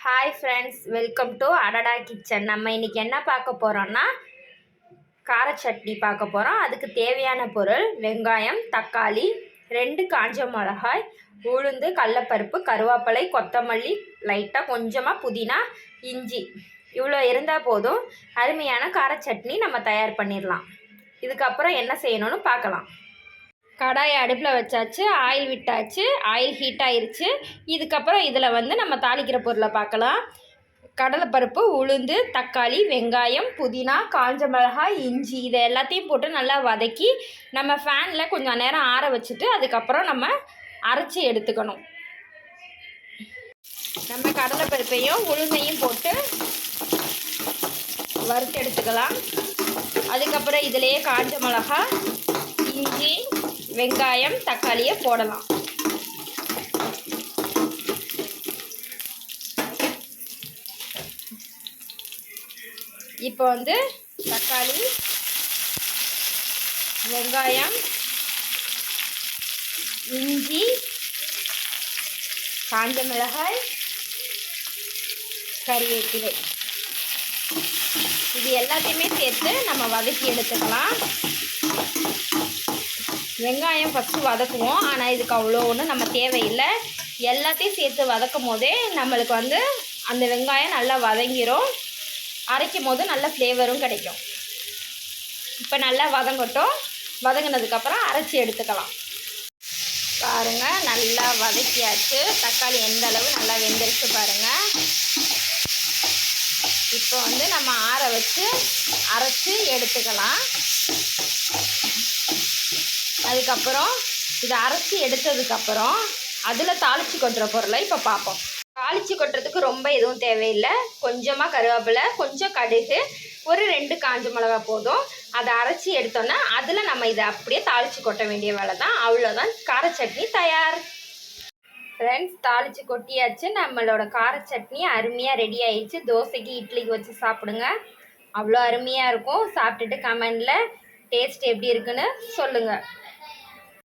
Hi friends, welcome to அடடா kitchen. நம்ம இன்றைக்கி என்ன பார்க்க போகிறோன்னா கார சட்னி பார்க்க போகிறோம். அதுக்கு தேவையான பொருள் வெங்காயம், தக்காளி, 2 காஞ்ச மிளகாய், உளுந்து, கடலப்பருப்பு, கருவேப்பிலை, கொத்தமல்லி, லைட்டாக கொஞ்சமாக புதினா, இஞ்சி. இவ்வளோ இருந்தால் போதும். அருமையான கார சட்னி நம்ம தயார் பண்ணிடலாம். இதுக்கப்புறம் என்ன செய்யணும்னு பார்க்கலாம். கடாயை அடுப்பில் வச்சாச்சு, ஆயில் விட்டாச்சு, ஆயில் ஹீட் ஆயிருச்சு. இதுக்கப்புறம் இதில் நம்ம தாளிக்கிற பொருளை பார்க்கலாம். கடலைப்பருப்பு, உளுந்து, தக்காளி, வெங்காயம், புதினா, காஞ்ச மிளகாய், இஞ்சி, இதை எல்லாத்தையும் போட்டு நல்லா வதக்கி நம்ம ஃபேனில் கொஞ்சம் நேரம் ஆற வச்சுட்டு அதுக்கப்புறம் நம்ம அரைச்சி எடுத்துக்கணும். நம்ம கடலைப்பருப்பையும் உளுந்தையும் போட்டு வறுத்து எடுத்துக்கலாம். அதுக்கப்புறம் இதிலேயே காஞ்ச மிளகாய், இஞ்சி, வெங்காயம், தக்காளியை போடலாம். இப்போ தக்காளி, வெங்காயம், இஞ்சி, காஞ்ச மிளகாய், கறிவேப்பிலை, இது எல்லாத்தையுமே சேர்த்து நம்ம வதக்கி எடுத்துக்கலாம். வெங்காயம் ஃபஸ்ட்டு வதக்குவோம், ஆனால் இதுக்கு அவ்வளோ ஒன்றும் நம்ம தேவையில்லை. எல்லாத்தையும் சேர்த்து வதக்கும் போதே நம்மளுக்கு அந்த வெங்காயம் நல்லா வதங்கிடும். அரைக்கும் போது நல்ல ஃப்ளேவரும் கிடைக்கும். இப்போ நல்லா வதங்கட்டும். வதங்கினதுக்கப்புறம் அரைச்சி எடுத்துக்கலாம். பாருங்கள், நல்லா வதக்கியாச்சு. தக்காளி எந்த அளவு நல்லா வெந்துருச்சு பாருங்கள். இப்போ நம்ம ஆற வச்சு அரைச்சி எடுத்துக்கலாம். அதுக்கப்புறம் இதை அரைச்சி எடுத்ததுக்கப்புறம் அதில் தாளித்து கொட்டுற பொருளை இப்போ பார்ப்போம். தாளித்து கொட்டுறதுக்கு ரொம்ப எதுவும் தேவையில்லை. கொஞ்சமாக கருவேப்பிலை, கொஞ்சம் கடுகு, ஒரு 2 காஞ்ச மிளகா போதும். அதை அரைச்சி எடுத்தோன்னா அதில் நம்ம இதை அப்படியே தாளித்து கொட்ட வேண்டிய வேலை தான். அவ்வளோதான், கார சட்னி தயார். ஃப்ரெண்ட்ஸ், தாளித்து கொட்டியாச்சு. நம்மளோட கார சட்னி அருமையாக ரெடி ஆயிடுச்சு. தோசைக்கு, இட்லிக்கு வச்சு சாப்பிடுங்க, அவ்வளோ அருமையாக இருக்கும். சாப்பிட்டுட்டு கமெண்டில் டேஸ்ட் எப்படி இருக்குன்னு சொல்லுங்கள்.